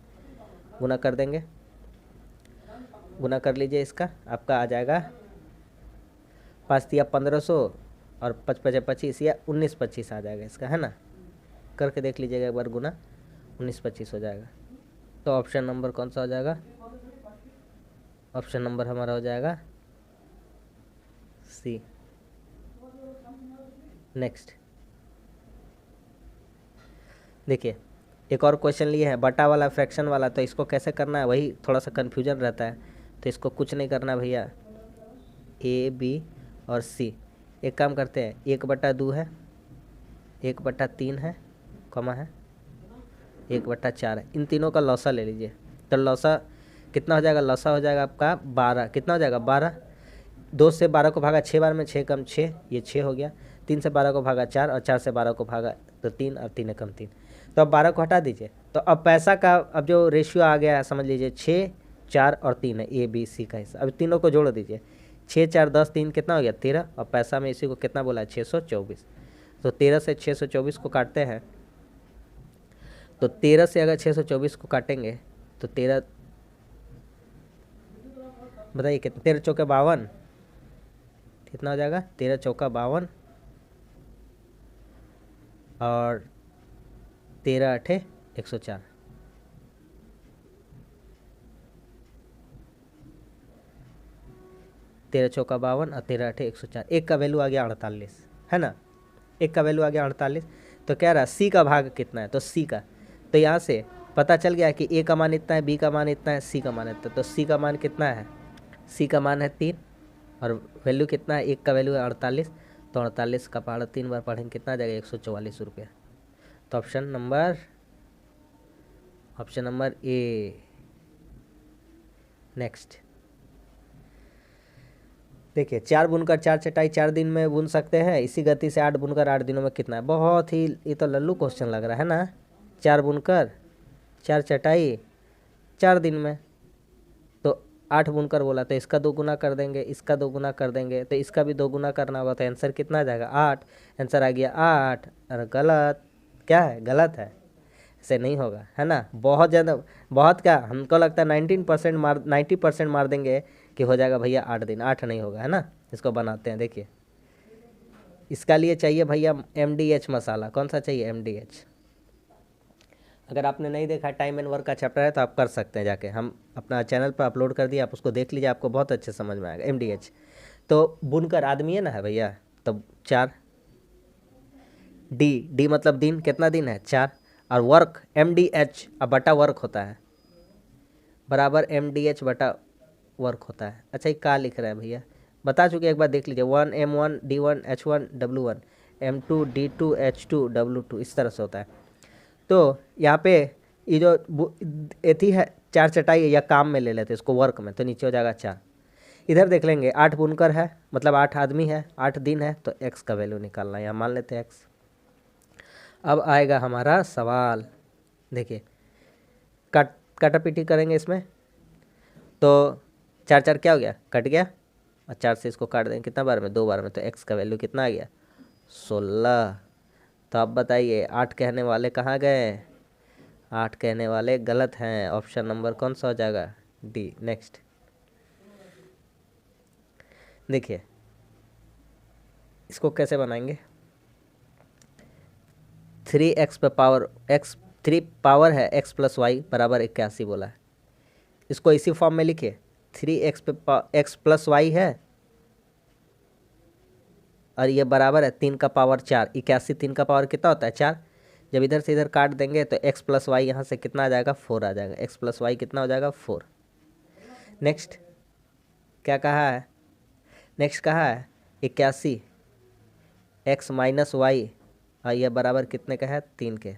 गुना कर देंगे, गुना कर लीजिए, इसका आपका आ जाएगा 5 दिया 1500 और 5 पचे 25 या 1925 आ जाएगा इसका, है ना। करके देख लीजिएगा एक बार, गुना 1925 हो जाएगा। तो ऑप्शन नंबर कौन सा हो जाएगा, ऑप्शन नंबर हमारा हो जाएगा सी। नेक्स्ट देखिए, एक और क्वेश्चन लिए हैं बटा वाला फ्रैक्शन वाला, तो इसको कैसे करना है वही थोड़ा सा कन्फ्यूजन रहता है। तो इसको कुछ नहीं करना भैया, ए बी और सी, एक काम करते हैं 1/2 है, 1/3 है, कमा है 1/4 है, इन तीनों का लौसा ले लीजिए। तो लौसा कितना हो जाएगा, लौसा हो जाएगा आपका 12, कितना हो जाएगा 12, 2 से 12 को भागा 6 बार में, 6 कम 6, ये 6 हो गया, 3 से 12 को भागा 4 और 4 से 12 को भागा तो 3 और 3 कम 3, तो अब 12 को हटा दीजिए। तो अब पैसा का अब जो रेशियो आ गया है समझ लीजिए 6 4 और 3 है, ए बी सी का हिस्सा। अब तीनों को जोड़ दीजिए, 6 4 10 3 कितना हो गया 13, और पैसा में इसी को कितना बोला है 624। तो 13 से 624 को काटते हैं, तो 13 से अगर 624 को काटेंगे तो 13 बताइए कितना, 13 चौके 52, कितना हो जाएगा 13 चौका 52 और 13 8 104, तेरह चौका 52 और 13 8 104, एक का वैल्यू आ गया 48, है ना, एक का वैल्यू आ गया 48। तो कह रहा सी का भाग कितना है, तो सी का, तो यहाँ से पता चल गया कि ए का मान इतना है, बी का मान इतना है, सी का मान इतना है। तो सी का मान कितना है, सी का मान है 3 और वैल्यू कितना है, एक का वैल्यू है 48, तो 48 का पहाड़ा 3 बार पढ़ेंगे कितना आ जाएगा, 144 रुपये। तो ऑप्शन नंबर ए। नेक्स्ट देखिए, 4 बुनकर 4 चटाई 4 दिन में बुन सकते हैं, इसी गति से 8 बुनकर 8 दिनों में कितना है। बहुत ही ये तो लल्लू क्वेश्चन लग रहा है ना। 4 बुनकर 4 चटाई 4 दिन में, तो 8 बुनकर बोला तो इसका 2 गुना कर देंगे, इसका 2 गुना कर देंगे, तो इसका भी 2 गुना करना होगा, तो आंसर कितना आ जाएगा 8। आंसर आ गया 8। और गलत क्या है, गलत है, ऐसे नहीं होगा, है ना। बहुत ज़्यादा, बहुत क्या, हमको लगता है 90% मार देंगे कि हो जाएगा भैया 8 दिन। 8 नहीं होगा, है ना। इसको बनाते हैं, देखिए इसका लिए चाहिए भैया MDH मसाला। कौन सा चाहिए, MDH। अगर आपने नहीं देखा टाइम एंड वर्क का चैप्टर है तो आप कर सकते हैं जाके, हम अपना चैनल पर अपलोड कर दिया, आप उसको देख लीजिए, आपको बहुत अच्छे समझ में आएगा। MDH तो बुनकर आदमी है ना, है भैया, तब 4। डी मतलब दिन, कितना दिन है 4, और वर्क MDH अब बटा वर्क होता है, बराबर MDH बटा वर्क होता है। अच्छा ये क्या लिख रहा है भैया, बता चुके, एक बार देख लीजिए। 1 M1 D1 H1 W1 M2 D2 H2 W2, इस तरह से होता है। तो यहाँ पे ये जो एथी है 4 चटाई, या काम में ले लेते इसको, वर्क में, तो नीचे हो जाएगा 4। इधर देख लेंगे 8 बुनकर है, मतलब 8 आदमी है, 8 दिन है, तो x का वैल्यू निकालना है, यहाँ मान लेते हैं x। अब आएगा हमारा सवाल, देखिए काटापीटी करेंगे इसमें, तो 4 4 क्या हो गया, कट गया, और 4 से इसको काट देंगे कितना बार में, 2 बार में, तो x का वैल्यू कितना आ गया 16। तो आप बताइए 8 कहने वाले कहाँ गए, 8 कहने वाले गलत हैं। ऑप्शन नंबर कौन सा हो जाएगा, डी। नेक्स्ट देखिए इसको कैसे बनाएंगे, 3x पे पावर x, 3 पावर है x प्लस वाई बराबर 81 बोला है। इसको इसी फॉर्म में लिखिए, 3x पे x प्लस वाई है और ये बराबर है 3 का पावर 4। 81 3 का पावर कितना होता है 4। जब इधर से इधर काट देंगे तो x प्लस वाई यहाँ से कितना आ जाएगा 4 आ जाएगा, x प्लस वाई कितना हो जाएगा 4। नेक्स्ट क्या कहा है, नेक्स्ट कहा है 81 x माइनस वाई, और यह बराबर कितने का है 3 के।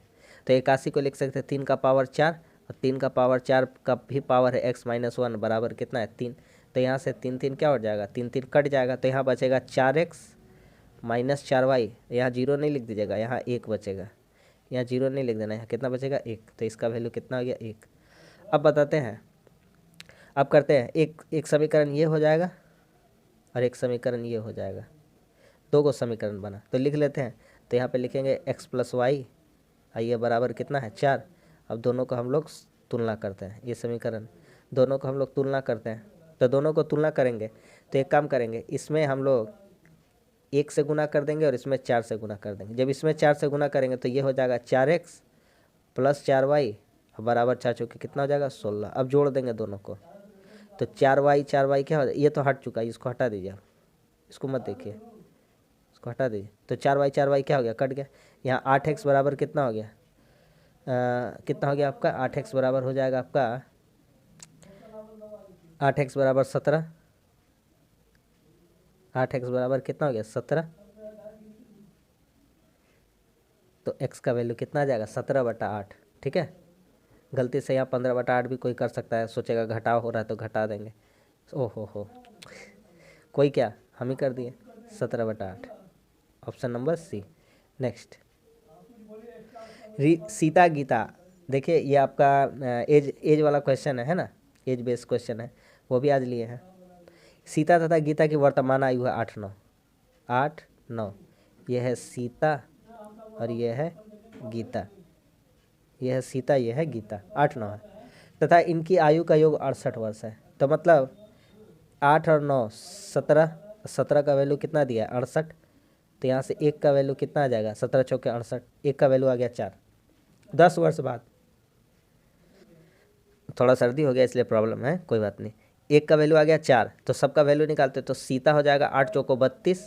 तो 81 को लिख सकते हैं 3 का पावर 4, और 3 का पावर 4 का भी पावर है x माइनस 1 बराबर कितना है 3। तो यहाँ से 3 3 क्या हो जाएगा, 3 3 कट जाएगा, तो यहाँ बचेगा 4x माइनस 4y। यहाँ 0 नहीं लिख दीजिएगा, यहाँ 1 बचेगा, यहाँ 0 नहीं लिख देना, यहाँ कितना बचेगा 1। तो इसका वैल्यू कितना हो गया 1। अब बताते हैं, अब करते हैं, एक समीकरण ये हो जाएगा और एक समीकरण ये हो जाएगा, 2 को समीकरण बना, तो लिख लेते हैं। तो यहाँ पे लिखेंगे x प्लस वाई, ये बराबर कितना है 4। अब दोनों को हम लोग तुलना करते हैं, ये समीकरण दोनों को हम लोग तुलना करते हैं। तो दोनों को तुलना करेंगे तो एक काम करेंगे, इसमें हम लोग 1 से गुना कर देंगे और इसमें 4 से गुना कर देंगे। जब इसमें 4 से गुना करेंगे तो ये हो जाएगा 4x प्लस 4y बराबर 4 चौके कितना हो जाएगा 16। अब जोड़ देंगे दोनों को, तो 4y क्या हो जाएगा, ये तो हट चुका है, इसको हटा दीजिए आप, इसको मत देखिए, इसको हटा दीजिए। तो 4y क्या हो गया, कट गया। यहाँ 8x बराबर कितना हो गया, कितना हो गया आपका 8x बराबर हो जाएगा आपका 8x बराबर 17। 8x बराबर कितना हो गया 17। तो x का वैल्यू कितना आ जाएगा 17/8। ठीक है, गलती से यहाँ 15/8 भी कोई कर सकता है, सोचेगा घटाव हो रहा है तो घटा देंगे। ओहो हो, कोई क्या, हम ही कर दिए 17/8। Option number C. Next Sita Gita, देखिए ये आपका एज वाला क्वेश्चन है ना, एज बेस्ड क्वेश्चन है, वो भी आज लिए हैं। सीता तथा गीता की वर्तमान आयु है 8-9। ये है सीता और ये है गीता, ये है सीता, ये है गीता, 8-9 है, तथा इनकी आयु का योग 68 वर्ष है। तो मतलब 8 और 9 17, 17 का वैल्यू कितना दिया 68। तो यहाँ से 1 का वैल्यू कितना आ जाएगा 17 चौके 68, 1 का वैल्यू आ गया 4। 10 वर्ष बाद, थोड़ा सर्दी हो गया इसलिए प्रॉब्लम है, कोई बात नहीं। 1 का वैल्यू आ गया 4, तो सबका वैल्यू निकालते तो सीता हो जाएगा 8 चौको 32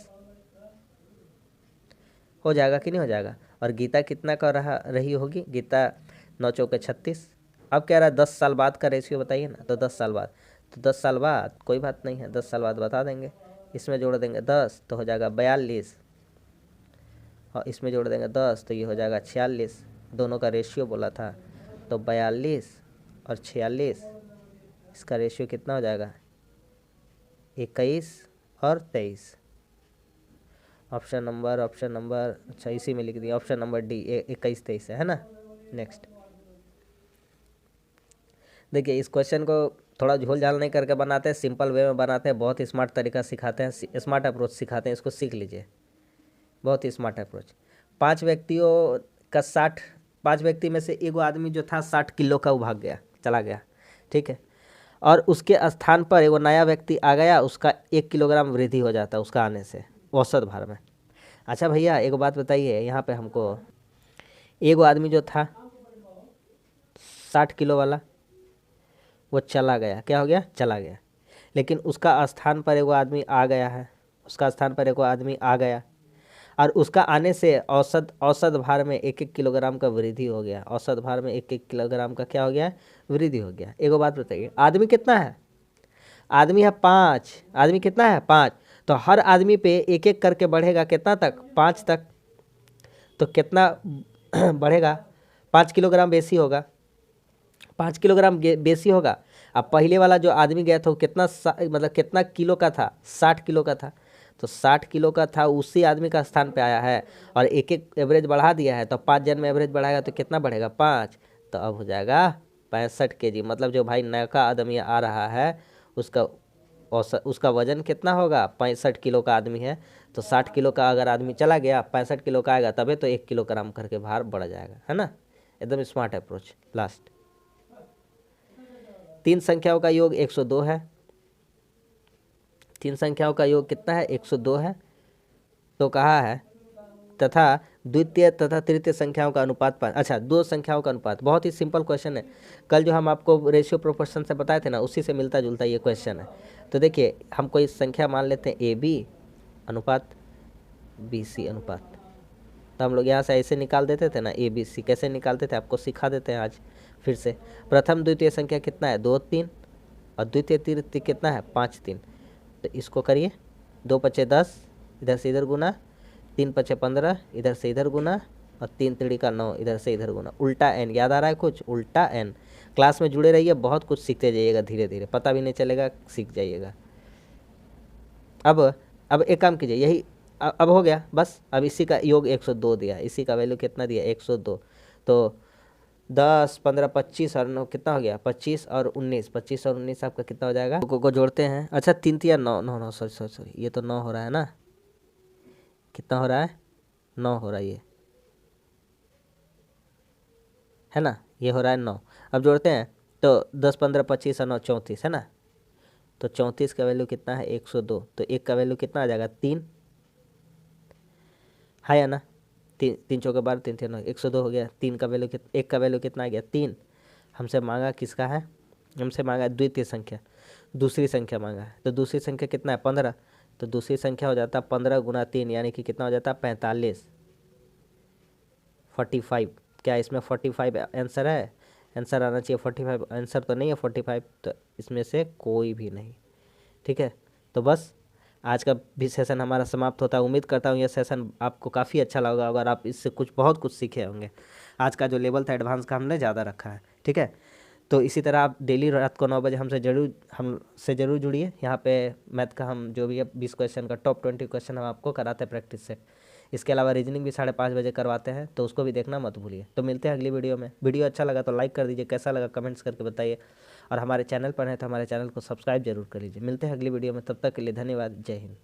हो जाएगा कि नहीं हो जाएगा, और गीता कितना का रही होगी, गीता 9 चौके 36। अब कह रहा है 10 साल बाद का रेशियो बताइए ना, तो 10 साल बाद, तो 10 साल बाद कोई बात नहीं है, 10 साल बाद बता देंगे। इसमें जोड़ देंगे 10 तो हो जाएगा 42, और इसमें जोड़ देंगे 10 तो ये हो जाएगा 46। दोनों का रेशियो बोला था, तो 42 और 46, इसका रेशियो कितना हो जाएगा, 21 और 23। ऑप्शन नंबर अच्छा इसी में लिख दिया, ऑप्शन नंबर डी 21 23 है ना। नेक्स्ट देखिए, इस क्वेश्चन को थोड़ा झोल झाल नहीं करके बनाते हैं, सिंपल वे में बनाते हैं, बहुत ही स्मार्ट तरीका सिखाते हैं, स्मार्ट अप्रोच सिखाते हैं, इसको सीख लीजिए, बहुत ही स्मार्ट अप्रोच। 5 व्यक्तियों का 5 व्यक्ति में से एगो आदमी जो था 60 किलो का वो भाग गया, चला गया, ठीक है, और उसके स्थान पर एगो नया व्यक्ति आ गया, उसका 1 किलोग्राम वृद्धि हो जाता है उसका आने से औसत भार में। अच्छा भैया एक बात बताइए, यहाँ पे हमको एगो आदमी जो था 60 किलो वाला वो चला गया, क्या हो गया, चला गया, लेकिन उसका स्थान पर एगो आदमी आ गया है, उसका स्थान पर एगो आदमी आ गया, और उसका आने से औसत भार में 1-1 किलोग्राम का वृद्धि हो गया, औसत भार में 1-1 किलोग्राम का क्या हो गया, वृद्धि हो गया। एगो बात बताइए, आदमी कितना है, आदमी है 5, आदमी कितना है 5, तो हर आदमी पे 1-1 करके बढ़ेगा कितना तक, 5 तक, तो कितना बढ़ेगा, 5 किलोग्राम बेसी होगा, 5 किलोग्राम बेसी होगा। अब पहले वाला जो आदमी गया था वो कितना मतलब कितना किलो का था, 60 किलो का था, तो 60 किलो का था, उसी आदमी का स्थान पे आया है और 1-1 एवरेज बढ़ा दिया है, तो 5 जन में एवरेज बढ़ाएगा तो कितना बढ़ेगा, 5, तो अब हो जाएगा 65 kg। मतलब जो भाई नया आदमी आ रहा है उसका वजन कितना होगा, 65 किलो का आदमी है, तो 60 किलो का अगर आदमी चला गया 65 किलो का आएगा, तभी तो 1 किलोग्राम करके भार बढ़ जाएगा, है ना। एकदम स्मार्ट अप्रोच। लास्ट 3 संख्याओं का योग 102 है, 3 संख्याओं का योग कितना है, 102 है, तो कहा है तथा द्वितीय तथा तृतीय संख्याओं का अनुपात 5। अच्छा, 2 संख्याओं का अनुपात, बहुत ही सिंपल क्वेश्चन है, कल जो हम आपको रेशियो प्रोपोर्शन से बताए थे ना, उसी से मिलता जुलता ये क्वेश्चन है। तो देखिए, हम कोई संख्या मान लेते हैं AB अनुपात BC अनुपात, तो हम लोग यहाँ से ऐसे निकाल देते थे ना, ABC कैसे निकालते थे आपको सिखा देते हैं आज फिर से। प्रथम द्वितीय संख्या कितना है, 2 3, और द्वितीय तृतीय कितना है, 5 3, तो इसको करिए, 2 पचे 10, इधर से इधर गुना, 3 पचे 15, इधर से इधर गुना, और 3 3 का 9, इधर से इधर गुना, उल्टा n, याद आ रहा है कुछ, उल्टा n। क्लास में जुड़े रहिए, बहुत कुछ सीखते जाइएगा, धीरे धीरे पता भी नहीं चलेगा, सीख जाइएगा। अब एक काम कीजिए, यही अब हो गया बस। अब इसी का योग 102 दिया, इसी का वैल्यू कितना दिया, 102, तो 10 15 25 और 9 कितना हो गया, 25 और 19, 25 और 19 आपका कितना हो जाएगा, को जोड़ते हैं। अच्छा 3 3 9 9 9, सॉरी ये तो 9 हो रहा है ना, कितना हो रहा है, 9 हो रहा है, ये है ना, ये हो रहा है 9। अब जोड़ते हैं तो 10 15 25 और 9 34 है ना, तो 34 का वैल्यू कितना है, 102, तो 1 का वैल्यू कितना आ जाएगा, 3 है ना, 3 चौके 12, 3 3 9, 102 हो गया। 3 का वैल्यू 1 का वैल्यू कितना आ गया, 3। हमसे मांगा किसका है, हमसे मांगा द्वितीय संख्या, दूसरी संख्या मांगा है, तो दूसरी संख्या कितना है, 15, तो दूसरी संख्या हो जाता है 15 गुना 3, यानी कि कितना हो जाता है, 45, 45। क्या इसमें 45 आंसर है, आंसर आना चाहिए 45, आंसर तो नहीं है 45, तो इसमें से कोई भी नहीं, ठीक है। तो बस आज का भी सेशन हमारा समाप्त होता है। उम्मीद करता हूँ यह सेशन आपको काफ़ी अच्छा लगा, अगर आप इससे बहुत कुछ सीखे होंगे। आज का जो लेवल था एडवांस का हमने ज़्यादा रखा है, ठीक है। तो इसी तरह आप डेली रात को 9 बजे हमसे ज़रूर जुड़िए। यहाँ पे मैथ का हम जो भी है 20 क्वेश्चन का टॉप 20 क्वेश्चन हम आपको कराते हैं प्रैक्टिस सेट। इसके अलावा रीजनिंग भी 5:30 बजे करवाते हैं, तो उसको भी देखना मत भूलिए। तो मिलते हैं अगली वीडियो में। वीडियो अच्छा लगा तो लाइक कर दीजिए, कैसा लगा कमेंट्स करके बताइए, और हमारे चैनल पर है तो हमारे चैनल को सब्सक्राइब जरूर कर लीजिए। मिलते हैं अगली वीडियो में, तब तक के लिए धन्यवाद, जय हिंद।